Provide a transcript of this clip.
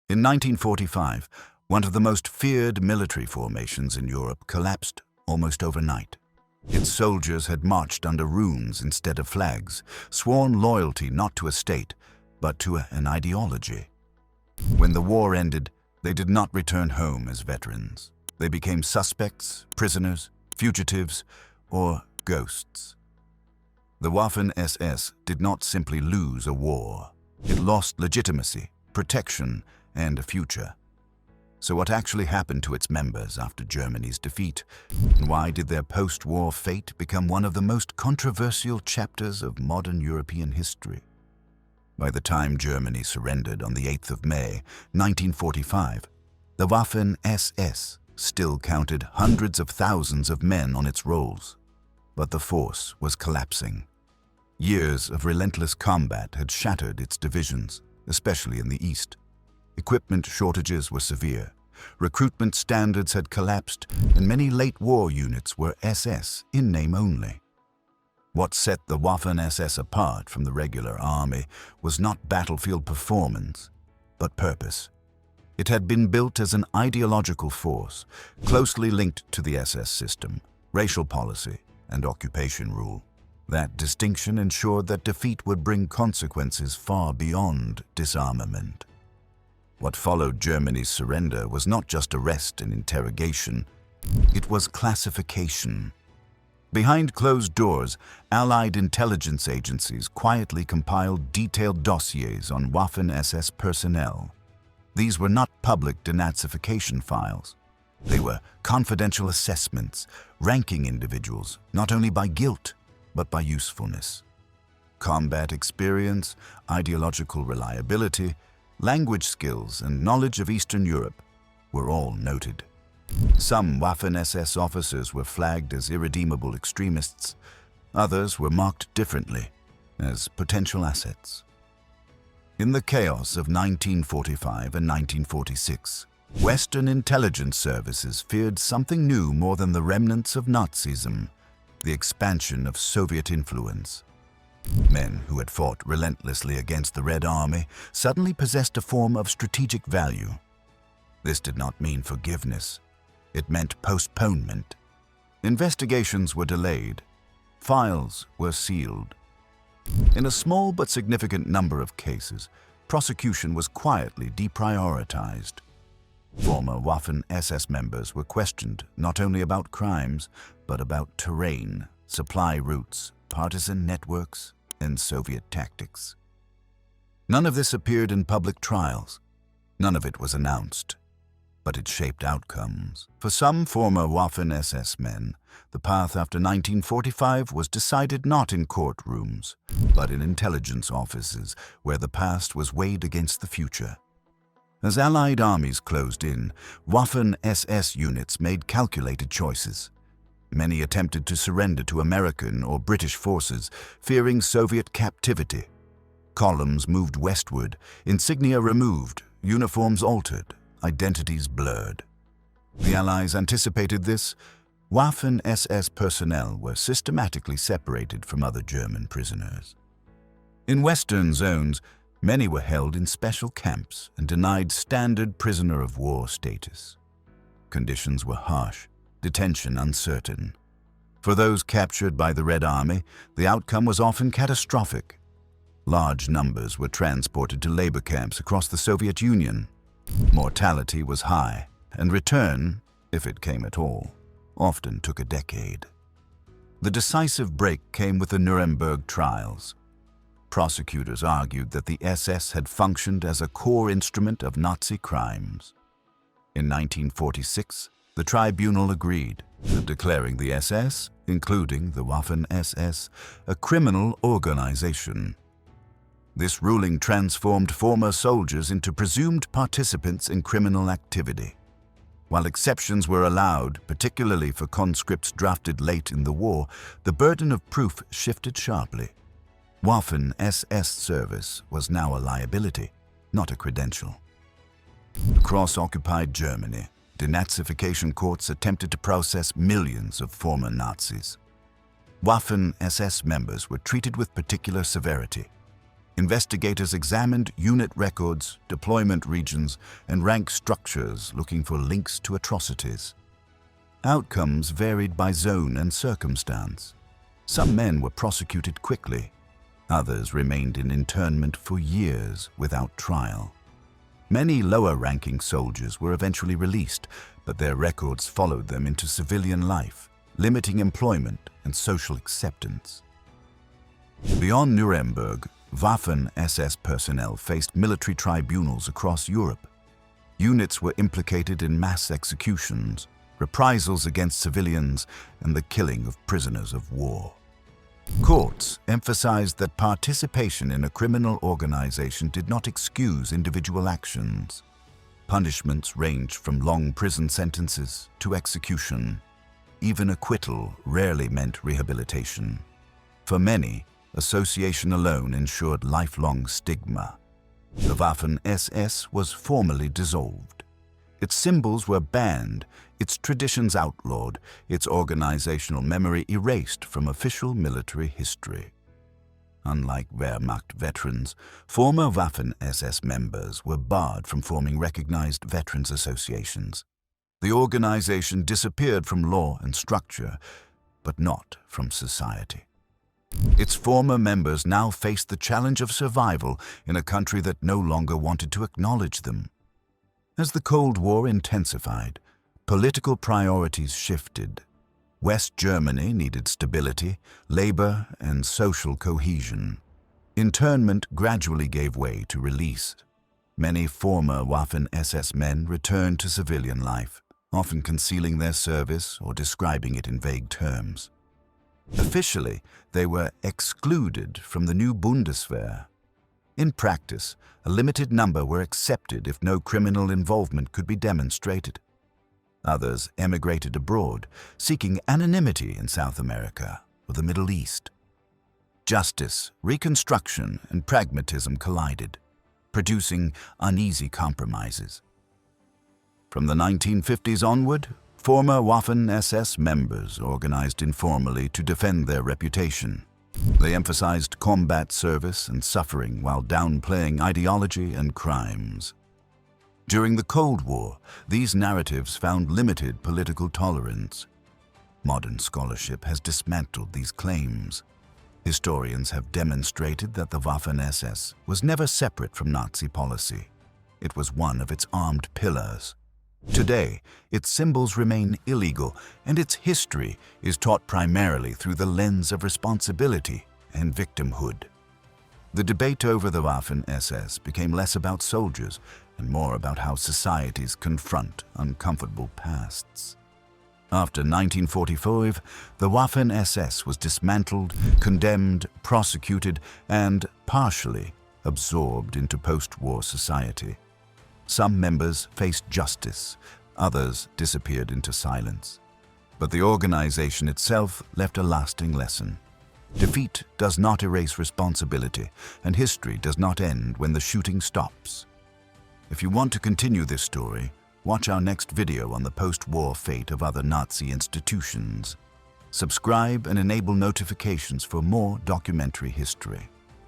In 1945, one of the most feared military formations in Europe collapsed almost overnight. Its soldiers had marched under runes instead of flags, sworn loyalty not to a state, but to an ideology. When the war ended, they did not return home as veterans. They became suspects, prisoners, fugitives, or ghosts. The Waffen SS did not simply lose a war. It lost legitimacy, protection, and a future. So what actually happened to its members after Germany's defeat? And why did their post-war fate become one of the most controversial chapters of modern European history? By the time Germany surrendered on the 8th of May, 1945, the Waffen SS still counted hundreds of thousands of men on its rolls. But the force was collapsing. Years of relentless combat had shattered its divisions, especially in the east. Equipment shortages were severe, recruitment standards had collapsed, and many late war units were SS in name only. What set the Waffen SS apart from the regular army was not battlefield performance, but purpose. It had been built as an ideological force, closely linked to the SS system, racial policy, and occupation rule. That distinction ensured that defeat would bring consequences far beyond disarmament. What followed Germany's surrender was not just arrest and interrogation, it was classification. Behind closed doors, Allied intelligence agencies quietly compiled detailed dossiers on Waffen SS personnel. These were not public denazification files. They were confidential assessments, ranking individuals not only by guilt, but by usefulness. Combat experience, ideological reliability, language skills, and knowledge of Eastern Europe were all noted. Some Waffen SS officers were flagged as irredeemable extremists. Others were marked differently, as potential assets. In the chaos of 1945 and 1946, Western intelligence services feared something new more than the remnants of Nazism: the expansion of Soviet influence. Men who had fought relentlessly against the Red Army suddenly possessed a form of strategic value. This did not mean forgiveness. It meant postponement. Investigations were delayed. Files were sealed. In a small but significant number of cases, prosecution was quietly deprioritized. Former Waffen SS members were questioned not only about crimes, but about terrain, supply routes, partisan networks, and Soviet tactics. None of this appeared in public trials. None of it was announced, but it shaped outcomes. For some former Waffen SS men, the path after 1945 was decided not in courtrooms, but in intelligence offices where the past was weighed against the future. As Allied armies closed in, Waffen SS units made calculated choices. Many attempted to surrender to American or British forces, fearing Soviet captivity. Columns moved westward, insignia removed, uniforms altered, identities blurred. The Allies anticipated this. Waffen SS personnel were systematically separated from other German prisoners. In Western zones, many were held in special camps and denied standard prisoner of war status. Conditions were harsh, detention uncertain. For those captured by the Red Army, the outcome was often catastrophic. Large numbers were transported to labor camps across the Soviet Union. Mortality was high, and return, if it came at all, often took a decade. The decisive break came with the Nuremberg trials. Prosecutors argued that the SS had functioned as a core instrument of Nazi crimes. In 1946, the tribunal agreed, declaring the SS, including the Waffen SS, a criminal organization. This ruling transformed former soldiers into presumed participants in criminal activity. While exceptions were allowed, particularly for conscripts drafted late in the war, the burden of proof shifted sharply. Waffen SS service was now a liability, not a credential. Across occupied Germany, denazification courts attempted to process millions of former Nazis. Waffen SS members were treated with particular severity. Investigators examined unit records, deployment regions, and rank structures looking for links to atrocities. Outcomes varied by zone and circumstance. Some men were prosecuted quickly. Others remained in internment for years without trial. Many lower-ranking soldiers were eventually released, but their records followed them into civilian life, limiting employment and social acceptance. Beyond Nuremberg, Waffen SS personnel faced military tribunals across Europe. Units were implicated in mass executions, reprisals against civilians, and the killing of prisoners of war. Courts emphasized that participation in a criminal organization did not excuse individual actions. Punishments ranged from long prison sentences to execution. Even acquittal rarely meant rehabilitation. For many, association alone ensured lifelong stigma. The Waffen SS was formally dissolved. Its symbols were banned, its traditions outlawed, its organizational memory erased from official military history. Unlike Wehrmacht veterans, former Waffen SS members were barred from forming recognized veterans associations. The organization disappeared from law and structure, but not from society. Its former members now faced the challenge of survival in a country that no longer wanted to acknowledge them. As the Cold War intensified, political priorities shifted. West Germany needed stability, labor, and social cohesion. Internment gradually gave way to release. Many former Waffen SS men returned to civilian life, often concealing their service or describing it in vague terms. Officially, they were excluded from the new Bundeswehr. In practice, a limited number were accepted if no criminal involvement could be demonstrated. Others emigrated abroad, seeking anonymity in South America or the Middle East. Justice, reconstruction, and pragmatism collided, producing uneasy compromises. From the 1950s onward, former Waffen SS members organized informally to defend their reputation. They emphasized combat service and suffering while downplaying ideology and crimes. During the Cold War, these narratives found limited political tolerance. Modern scholarship has dismantled these claims. Historians have demonstrated that the Waffen SS was never separate from Nazi policy. It was one of its armed pillars. Today, its symbols remain illegal, and its history is taught primarily through the lens of responsibility and victimhood. The debate over the Waffen SS became less about soldiers and more about how societies confront uncomfortable pasts. After 1945, the Waffen SS was dismantled, condemned, prosecuted, and partially absorbed into post-war society. Some members faced justice, others disappeared into silence. But the organization itself left a lasting lesson. Defeat does not erase responsibility, and history does not end when the shooting stops. If you want to continue this story, watch our next video on the post-war fate of other Nazi institutions. Subscribe and enable notifications for more documentary history.